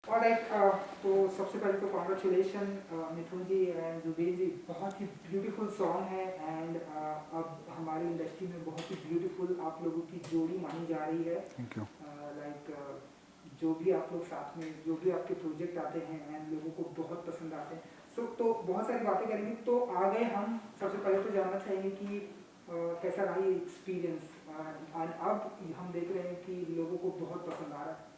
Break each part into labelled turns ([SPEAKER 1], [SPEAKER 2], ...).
[SPEAKER 1] तो सबसे पहले तो कॉन्ग्रेचुलेशन मिथुन जी एंड जुबेल जी, बहुत ही ब्यूटीफुल सॉन्ग है एंड अब हमारी इंडस्ट्री में बहुत ही ब्यूटीफुल आप लोगों की जोड़ी मानी जा रही है।
[SPEAKER 2] Thank you.
[SPEAKER 1] जो भी आप लोग साथ में जो भी आपके प्रोजेक्ट आते हैं एंड लोगों को बहुत पसंद आते हैं। तो बहुत सारी बातें करेंगे, तो आगे हम सबसे पहले तो जानना चाहेंगे कि कैसा रहा ये एक्सपीरियंस। अब हम देख रहे हैं कि लोगों को बहुत पसंद आ रहा है।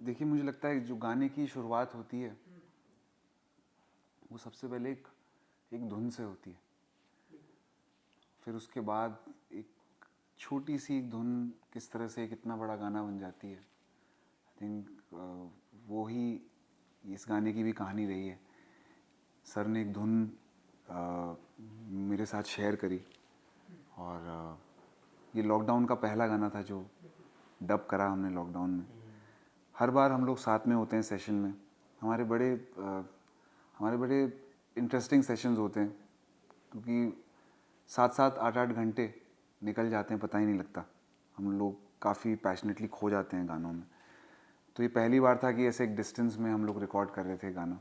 [SPEAKER 2] देखिए, मुझे लगता है जो गाने की शुरुआत होती है वो सबसे पहले एक एक धुन से होती है। फिर उसके बाद एक छोटी सी एक धुन किस तरह से एक इतना बड़ा गाना बन जाती है। आई थिंक वो ही इस गाने की भी कहानी रही है। सर ने एक धुन मेरे साथ शेयर करी और ये लॉकडाउन का पहला गाना था जो डब करा हमने लॉकडाउन में। हर बार हम लोग साथ में होते हैं सेशन में। हमारे बड़े इंटरेस्टिंग सेशंस होते हैं क्योंकि 7-8 घंटे निकल जाते हैं, पता ही नहीं लगता। हम लोग काफ़ी पैशनेटली खो जाते हैं गानों में। तो ये पहली बार था कि ऐसे एक डिस्टेंस में हम लोग रिकॉर्ड कर रहे थे गाना।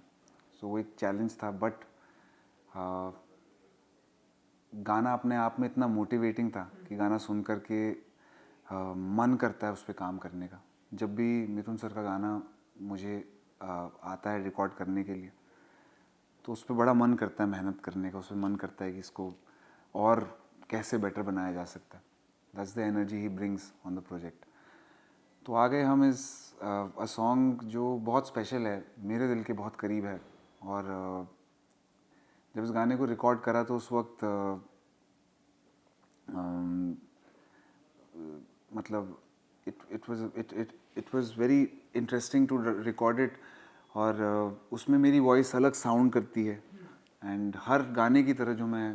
[SPEAKER 2] सो वो एक चैलेंज था, बट गाना अपने आप में इतना मोटिवेटिंग था कि गाना सुन कर के मन करता है उस पर काम करने का। जब भी मिथुन सर का गाना मुझे आता है रिकॉर्ड करने के लिए, तो उस पर बड़ा मन करता है मेहनत करने का। उस पर मन करता है कि इसको और कैसे बेटर बनाया जा सकता है। That's the energy he brings on the project. तो आ गए हम इस अ सॉन्ग जो बहुत स्पेशल है, मेरे दिल के बहुत करीब है। और जब इस गाने को रिकॉर्ड करा तो उस वक्त मतलब it was very interesting to record it. और उसमें मेरी वॉइस अलग साउंड करती है। एंड हर गाने की तरह जो मैं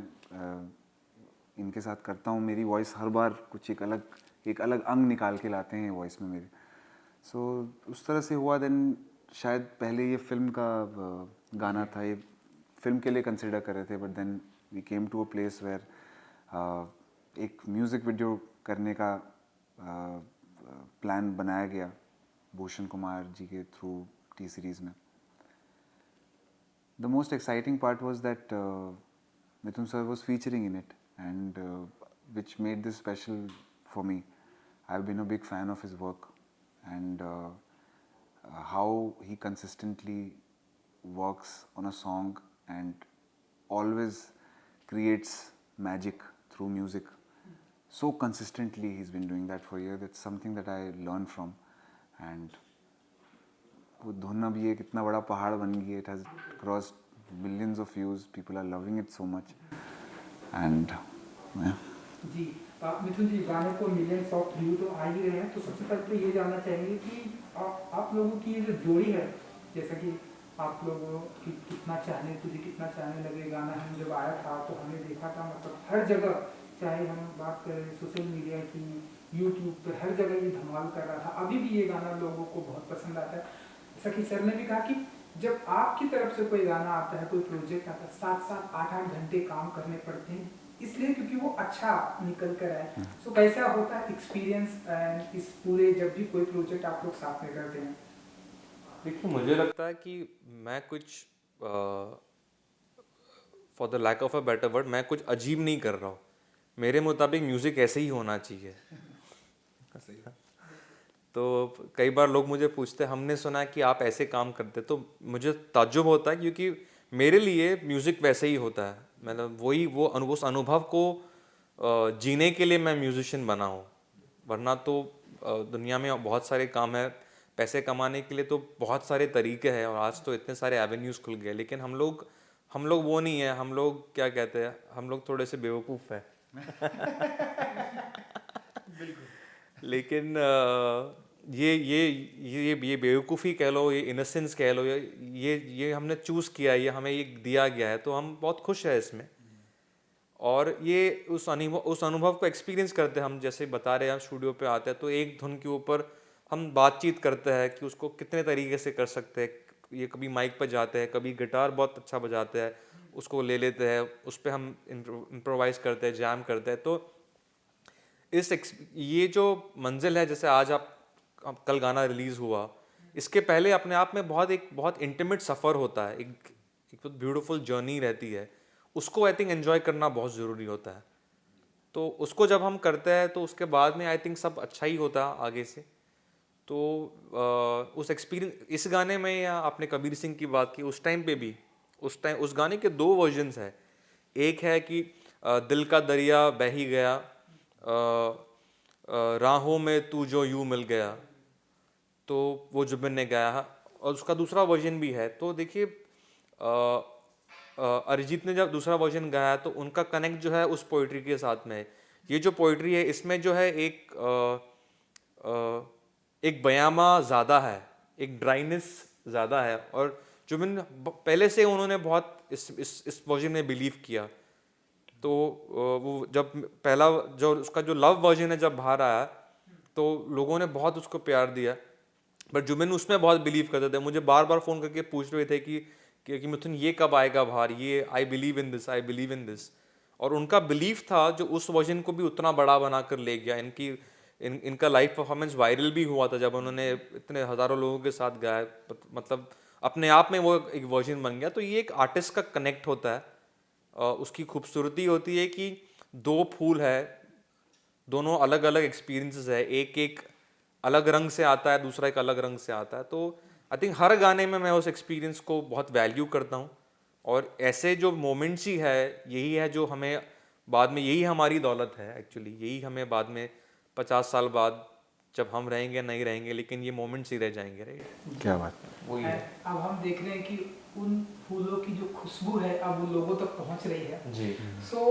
[SPEAKER 2] इनके साथ करता हूँ, मेरी वॉइस हर बार कुछ एक अलग अंग निकाल के लाते हैं वॉइस में मेरे। सो उस तरह से हुआ। देन शायद पहले ये फिल्म का गाना था, ये फिल्म के लिए कंसिडर कर रहे थे, but then we came to a place where एक म्यूज़िक वीडियो करने का प्लान बनाया गया भूषण कुमार जी के थ्रू टी सीरीज़ में। The most exciting part was that Mithun sir was featuring in it, and which made this special for me. I've been a big fan of his work, and how he consistently works on a song and always creates magic through music. So consistently he's been doing that for years. That's something that I learned from. And वो धुन अब ये कितना बड़ा पहाड़ बन गई है। It has crossed millions of views, people are loving it so much. And
[SPEAKER 1] ji Mithun ji, गाने को मिलियंस ऑफ व्यू तो आ ही रहे हैं। तो सबसे पहले तो ये जानना चाहेंगे कि आप लोगों की ये जो जोड़ी है, जैसा कि आप लोगों की कितना चाहने लगे गाना हम जब आया था तो हमने देखा था, मतलब हर जगह, चाहे हम बात करें सोशल मीडिया की, यूट्यूब पर, हर जगह ये धमाल कर रहा था। अभी भी ये गाना लोगों को बहुत पसंद आता है। जैसा कि सर ने भी कहा कि जब आपकी तरफ से कोई गाना आता है, कोई प्रोजेक्ट आता है, 7-8 घंटे काम करने पड़ते हैं, इसलिए क्योंकि वो अच्छा निकल कर आए। सो कैसा होता है एक्सपीरियंस इस पूरे, जब भी कोई प्रोजेक्ट आप लोग साथ में करते हैं?
[SPEAKER 3] देखिए, मुझे लगता है कि मैं कुछ for the lack of a better word, मैं कुछ अजीब नहीं कर रहा हूँ। मेरे मुताबिक म्यूज़िक ऐसे ही होना चाहिए। तो कई बार लोग मुझे पूछते हैं, हमने सुना है कि आप ऐसे काम करते, तो मुझे ताज्जुब होता है क्योंकि मेरे लिए म्यूज़िक वैसे ही होता है। मतलब वही उस अनुभव को जीने के लिए मैं म्यूजिशियन बना हूँ। वरना तो दुनिया में बहुत सारे काम है, पैसे कमाने के लिए तो बहुत सारे तरीके हैं और आज तो इतने सारे एवेन्यूज़ खुल गए। लेकिन हम लोग वो नहीं है। हम लोग क्या कहते हैं, हम लोग थोड़े से बेवकूफ़ हैं। लेकिन ये बेवकूफ़ी कह लो, ये इनोसेंस कह लो, ये हमने चूज़ किया, ये हमें ये दिया गया है, तो हम बहुत खुश हैं इसमें। और ये उस अनुभव को एक्सपीरियंस करते हैं। हम जैसे बता रहे हैं, हम स्टूडियो पे आते हैं तो एक धुन के ऊपर हम बातचीत करते हैं कि उसको कितने तरीके से कर सकते हैं। ये कभी माइक पर जाते हैं, कभी गिटार बहुत अच्छा बजाते हैं, उसको ले लेते हैं, उस पर हम इम्प्रोवाइज़ करते हैं, जैम करते हैं। तो ये जो मंजिल है, जैसे आज आप कल गाना रिलीज़ हुआ, इसके पहले अपने आप में बहुत इंटीमेट सफ़र होता है, एक बहुत ब्यूटीफुल जर्नी रहती है, उसको आई थिंक एंजॉय करना बहुत ज़रूरी होता है। तो उसको जब हम करते हैं तो उसके बाद में आई थिंक सब अच्छा ही होता है आगे से। तो उस एक्सपीरियंस इस गाने में, या आपने कबीर सिंह की बात की, उस टाइम पे भी उस गाने के दो वर्जन्स है। एक है कि दिल का दरिया बह ही गया, राहों में तू जो यूं मिल गया, तो वो जुबिन ने गाया है। और उसका दूसरा वर्जन भी है। तो देखिए अरिजीत ने जब दूसरा वर्जन गाया तो उनका कनेक्ट जो है उस पोइट्री के साथ में है। ये जो पोइट्री है इसमें जो है एक बयामा ज़्यादा है, एक ड्राइनेस ज़्यादा है। और जुबिन पहले से उन्होंने बहुत इस वर्जन में बिलीव किया। तो वो जब पहला जो उसका जो लव वर्जन है जब बाहर आया तो लोगों ने बहुत उसको प्यार दिया, बट जुबिन उसमें बहुत बिलीव करते थे। मुझे बार बार फ़ोन करके पूछ रहे थे कि मिथुन ये कब आएगा बाहर, ये I believe in this, I believe in this. और उनका बिलीव था जो उस वर्जन को भी उतना बड़ा बना कर ले गया। इनका लाइव परफॉर्मेंस वायरल भी हुआ था जब उन्होंने इतने हज़ारों लोगों के साथ गाया। मतलब अपने आप में वो एक वर्जन बन गया। तो ये एक आर्टिस्ट का कनेक्ट होता है। उसकी खूबसूरती होती है कि दो फूल है, दोनों अलग अलग एक्सपीरियंसेस है, एक एक अलग रंग से आता है, दूसरा एक अलग रंग से आता है। तो आई थिंक हर गाने में मैं उस एक्सपीरियंस को बहुत वैल्यू करता हूँ। और ऐसे जो मोमेंट्स ही है, यही है जो हमें बाद में, यही हमारी दौलत है एक्चुअली। यही हमें बाद में 50 साल बाद जब हम रहेंगे नहीं रहेंगे, लेकिन ये मोमेंट्स ही रह जाएंगे। राइट,
[SPEAKER 2] क्या बात।
[SPEAKER 3] वही है
[SPEAKER 1] अब हम देख रहे हैं कि उन फूलों की जो खुशबू है अब वो लोगों तक पहुंच रही है
[SPEAKER 3] जी।
[SPEAKER 1] सो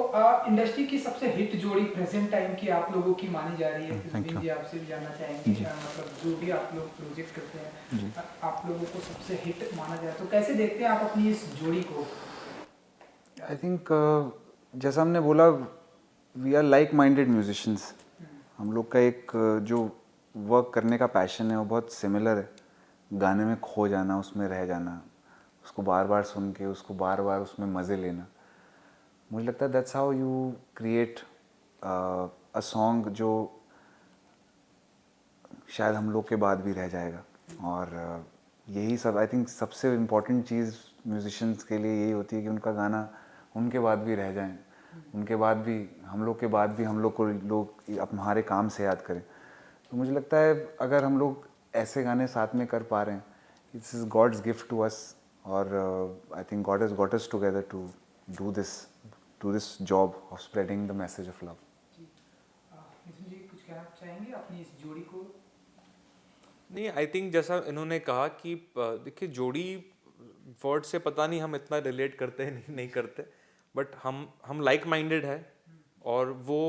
[SPEAKER 1] इंडस्ट्री की सबसे हिट जोड़ी प्रेजेंट टाइम की आप लोगों की मानी जा रही है।
[SPEAKER 2] Thank you.
[SPEAKER 1] जी आपसे भी जानना चाहेंगे मतलब जो भी आप लोग प्रोजेक्ट करते हैं आप लोगों को सबसे हिट माना जाए तो कैसे देखते हैं आप अपनी इस जोड़ी को?
[SPEAKER 2] आई थिंक जैसा हमने बोला, we are like minded musicians. हम लोग का एक जो वर्क करने का पैशन है वो बहुत सिमिलर है। गाने में खो जाना, उसमें रह जाना, उसको बार बार सुन के उसको बार बार उसमें मज़े लेना। मुझे लगता है that's how you create a song जो शायद हम लोग के बाद भी रह जाएगा। और यही सब आई थिंक सबसे इम्पोर्टेंट चीज़ म्यूजिशियंस के लिए यही होती है कि उनका गाना उनके बाद भी रह जाए, उनके बाद भी हम लोग के बाद भी हम लोग को लोग हमारे काम से याद करें। तो मुझे लगता है अगर हम लोग ऐसे गाने साथ में कर पा रहे हैं, it's is god's gift to us. और I think god has got us together to do this job of spreading the message of love.
[SPEAKER 1] जी कुछ कहना चाहेंगे अपनी इस जोड़ी को?
[SPEAKER 3] नहीं, आई थिंक जैसा इन्होंने कहा कि देखिए जोड़ी वर्ड से पता नहीं हम इतना रिलेट करते हैं नहीं करते, बट हम लाइक माइंडेड है। और वो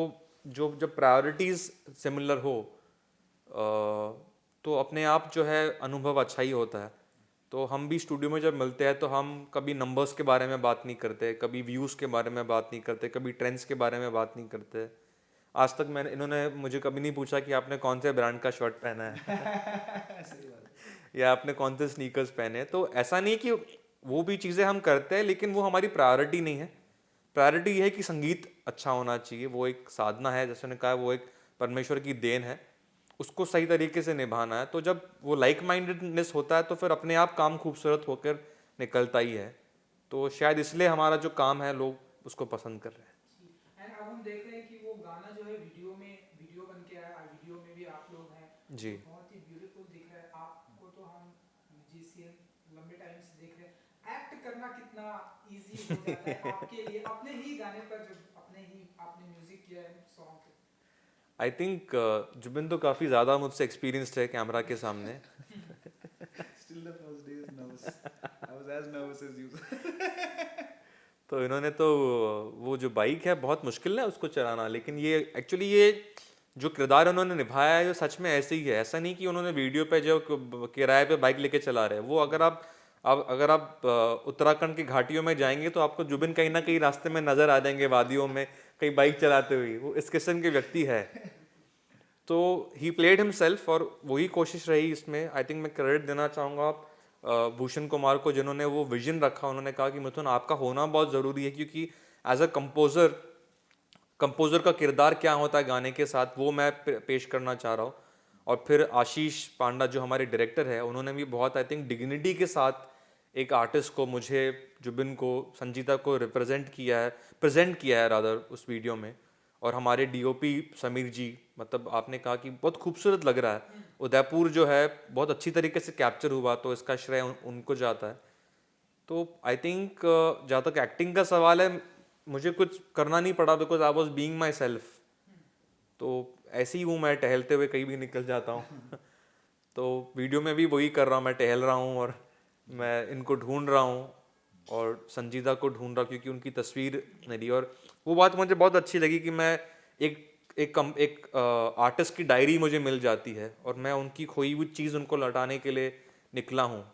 [SPEAKER 3] जो जब प्रायोरिटीज़ सिमिलर हो तो अपने आप जो है अनुभव अच्छा ही होता है। तो हम भी स्टूडियो में जब मिलते हैं तो हम कभी नंबर्स के बारे में बात नहीं करते, कभी व्यूज़ के बारे में बात नहीं करते, कभी ट्रेंड्स के बारे में बात नहीं करते। आज तक इन्होंने मुझे कभी नहीं पूछा कि आपने कौन से ब्रांड का शर्ट पहना है या आपने कौन से स्नीकर्स पहने। तो ऐसा नहीं कि वो भी चीज़ें हम करते हैं, लेकिन वो हमारी प्रायोरिटी नहीं है। प्रायोरिटी ये है कि संगीत अच्छा होना चाहिए, वो एक साधना है, जैसे उन्होंने कहा वो एक परमेश्वर की देन है, उसको सही तरीके से निभाना है। तो जब वो लाइक माइंडेडनेस होता है तो फिर अपने आप काम खूबसूरत होकर निकलता ही है। तो शायद इसलिए हमारा जो काम है लोग उसको पसंद कर रहे हैं।
[SPEAKER 1] एंड अब हम देख रहे हैं कि वो गाना जो है वीडियो बन के आया, वीडियो में भी आप लोग हैं
[SPEAKER 3] जी।
[SPEAKER 1] बहुत ही ब्यूटीफुल दिख रहा है। आपको तो हम म्यूजिशियन लंबे टाइम से देख रहे हैं, एक्ट करना कितना इजी हो जाता है आपके लिए अपने ही गाने पर जब आपने म्यूजिक किया है सॉन्ग पे?
[SPEAKER 3] आई थिंक जुबिन तो काफ़ी ज़्यादा मुझसे एक्सपीरियंस्ड है कैमरा के सामने।
[SPEAKER 2] Still the first day is nervous. I was as nervous as you.
[SPEAKER 3] तो इन्होंने तो वो जो बाइक है बहुत मुश्किल है उसको चलाना, लेकिन ये एक्चुअली ये जो किरदार उन्होंने निभाया है वो सच में ऐसे ही है। ऐसा नहीं कि उन्होंने वीडियो पे जो किराए पे बाइक लेके चला रहे हैं। वो अगर आप उत्तराखंड की घाटियों में जाएंगे तो आपको जुबिन कहीं ना कहीं रास्ते में नजर आ जाएंगे, वादियों में कहीं बाइक चलाते हुए। वो इस किस्म के व्यक्ति है। तो ही प्लेड हिमसेल्फ और वही कोशिश रही इसमें। आई थिंक मैं क्रेडिट देना चाहूँगा भूषण कुमार को, जिन्होंने वो विजन रखा। उन्होंने कहा कि मिथुन आपका होना बहुत ज़रूरी है, क्योंकि एज अ कंपोज़र का किरदार क्या होता है गाने के साथ वो मैं पेश करना चाह रहा हूँ। और फिर आशीष पांडा जो हमारे डायरेक्टर है, उन्होंने भी बहुत आई थिंक डिग्निटी के साथ एक आर्टिस्ट को, मुझे, जुबिन को, संजीता को प्रेजेंट किया है रादर उस वीडियो में। और हमारे डीओपी समीर जी, मतलब आपने कहा कि बहुत खूबसूरत लग रहा है, उदयपुर जो है बहुत अच्छी तरीके से कैप्चर हुआ, तो इसका श्रेय उनको जाता है। तो आई थिंक जहाँ तक एक्टिंग का सवाल है, मुझे कुछ करना नहीं पड़ा because I was being my self. तो ऐसे ही हूँ मैं, टहलते हुए कहीं भी निकल जाता हूँ तो वीडियो में भी वही कर रहा हूँ, मैं टहल रहा हूँ और मैं इनको ढूंढ रहा हूँ और संजीदा को ढूंढ रहा हूँ क्योंकि उनकी तस्वीर मेरी। और वो बात मुझे बहुत अच्छी लगी कि मैं एक आर्टिस्ट की डायरी मुझे मिल जाती है और मैं उनकी खोई हुई चीज़ उनको लौटाने के लिए निकला हूँ।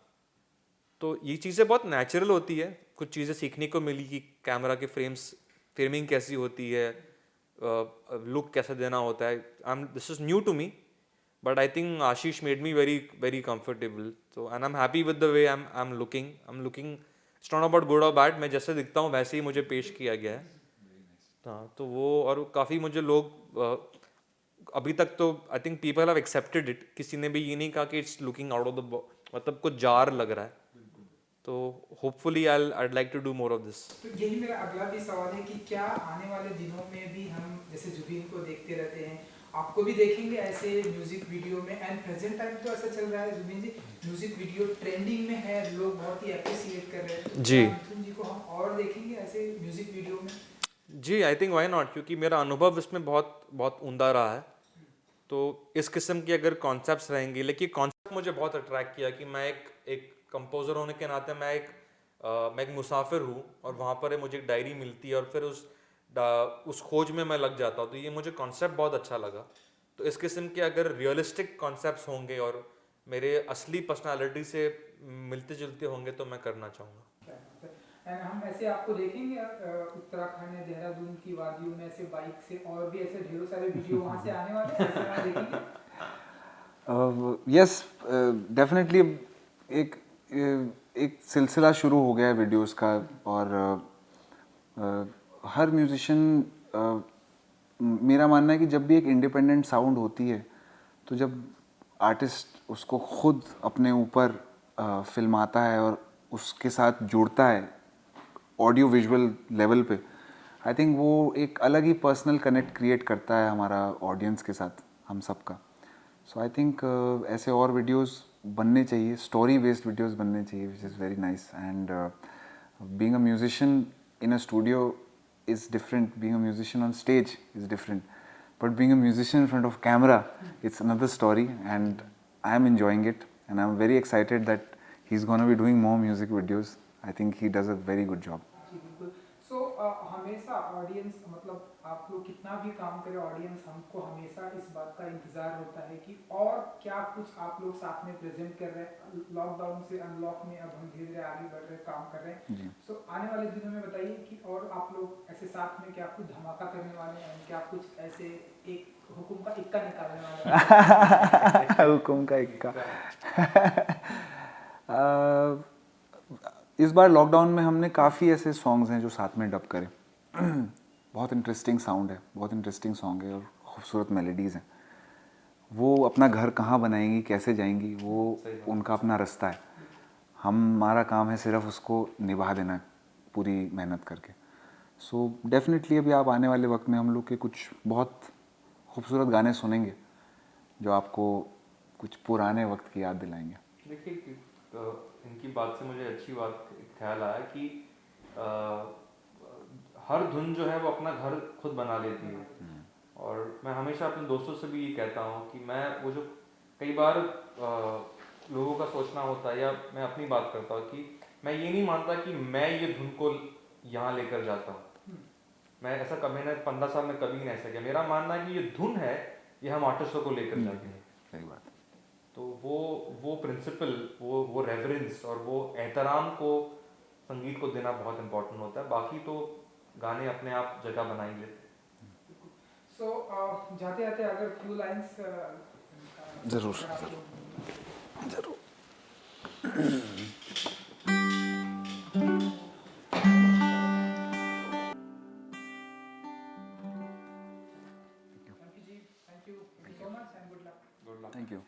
[SPEAKER 3] तो ये चीज़ें बहुत नेचुरल होती है, कुछ चीज़ें सीखने को मिली कि कैमरा के फ्रेमिंग कैसी होती है, लुक कैसे देना होता है। This is new to me, but I think Ashish made me very very comfortable. तो and I am happy with the way I am looking. It's not about good or bad, मैं जैसे दिखता हूँ वैसे ही मुझे पेश किया गया है। हाँ, तो वो, और काफ़ी मुझे लोग अभी तक तो I think people have accepted it, किसी ने भी ये नहीं कहा कि it's looking out of the, मतलब कुछ जार लग रहा है। तो hopefully I'd like to do more of this।
[SPEAKER 1] तो यही मेरा अगला भी सवाल है कि क्या आने वाले दिनों में भी हम जैसे जुबिन को देखते रहते हैं, आपको भी देखेंगे ऐसे म्यूजिक वीडियो में? एंड प्रेजेंट टाइम तो ऐसा चल रहा है जुबिन जी, म्यूजिक वीडियो ट्रेंडिंग में है, लोग बहुत ही अप्रिशिएट कर रहे हैं, तो
[SPEAKER 3] जी।
[SPEAKER 1] क्या मिथुन जी को हम और देखेंगे ऐसे म्यूजिक वीडियो में?
[SPEAKER 3] जी, आई थिंक व्हाई नॉट, क्योंकि मेरा अनुभव इसमें बहुत बहुत उमदा रहा है। तो इस किस्म की अगर कॉन्सेप्ट्स रहेंगे, लेकिन कॉन्सेप्ट मुझे बहुत अट्रैक्ट किया कि मैं एक कंपोज़र होने के नाते मैं एक मुसाफिर हूँ और वहाँ पर मुझे एक डायरी मिलती है और फिर उस खोज में मैं लग जाता हूँ। तो ये मुझे कॉन्सेप्ट बहुत अच्छा लगा। तो इस किस्म के अगर रियलिस्टिक कॉन्सेप्ट्स होंगे और मेरे असली पर्सनालिटी से मिलते जुलते होंगे तो मैं करना चाहूँगा।
[SPEAKER 1] एंड हम ऐसे आपको देखेंगे उत्तराखंड या देहरादून की वादियों में ऐसे बाइक से, और भी ऐसे ढेरों सारे वीडियो वहाँ से आने वाले हैं, ऐसे हम देखेंगे?
[SPEAKER 2] यस, डेफिनेटली एक सिलसिला शुरू हो गया है वीडियोस का। और हर म्यूजिशियन, मेरा मानना है कि जब भी एक इंडिपेंडेंट साउंड होती है, तो जब आर्टिस्ट उसको खुद अपने ऊपर फिल्माता है और उसके साथ जुड़ता है ऑडियो विजुअल लेवल पे, आई थिंक वो एक अलग ही पर्सनल कनेक्ट क्रिएट करता है हमारा ऑडियंस के साथ, हम सबका। सो आई थिंक ऐसे और वीडियोस बनने चाहिए, स्टोरी बेस्ड वीडियोस बनने चाहिए, which is very nice. And being a musician in a studio is different, being a musician on stage is different, but being a musician in front of camera, it's another story, and I am enjoying it and I'm very excited that he's going to be doing more music videos. I think he does a very good job.
[SPEAKER 1] जी बिल्कुल। सो हमेशा audience, मतलब आप लोग कितना भी काम करें, audience हमको हमेशा इस बात का इंतजार होता है कि और क्या कुछ आप लोग साथ में प्रेजेंट कर रहे हैं। लॉकडाउन से अनलॉक में अब हम धीरे धीरे आगे बढ़ रहे, काम कर रहे हैं। सो आने वाले दिनों में बताइए कि और आप लोग ऐसे साथ में क्या कुछ धमाका करने वाले हैं, क्या कुछ ऐसे एक हुकुम का इक्का निकालने वाले हैं?
[SPEAKER 2] हुकुम का इक्का। इस बार लॉकडाउन में हमने काफ़ी ऐसे सॉन्ग्स हैं जो साथ में डब करें। बहुत इंटरेस्टिंग साउंड है, बहुत इंटरेस्टिंग सॉन्ग है और खूबसूरत मेलोडीज़ हैं। वो अपना घर कहाँ बनाएंगी, कैसे जाएंगी, वो उनका अपना रास्ता है। हमारा काम है सिर्फ उसको निभा देना पूरी मेहनत करके। सो डेफिनेटली अभी आप आने वाले वक्त में हम लोग के कुछ बहुत खूबसूरत गाने सुनेंगे जो आपको कुछ पुराने वक्त की याद दिलाएंगे।
[SPEAKER 3] देखिए, इनकी बात से मुझे अच्छी बात ख्याल आया कि हर धुन जो है वो अपना घर खुद बना लेती है। और मैं हमेशा अपने दोस्तों से भी ये कहता हूँ कि मैं वो जो कई बार लोगों का सोचना होता है, या मैं अपनी बात करता हूँ कि मैं ये नहीं मानता कि मैं ये धुन को यहाँ लेकर जाता हूँ। मैं ऐसा कभी, मैंने 15 साल में कभी नहीं ऐसा किया। मेरा मानना है कि ये धुन है, ये हम आर्टिस्टों को लेकर जाते हैं।
[SPEAKER 2] सही बात।
[SPEAKER 3] तो वो प्रिंसिपल, वो रेवरेंस और वो एहतराम को संगीत को देना बहुत इम्पोर्टेंट होता है। बाकी तो गाने अपने आप जगह बना ही लेते हैं।
[SPEAKER 1] सो जाते जाते अगर फ्यू लाइंस
[SPEAKER 2] ज़रूर ज़रूर।
[SPEAKER 1] थैंक यू जी, thank you so much and good luck.
[SPEAKER 3] Good luck.
[SPEAKER 2] Thank you.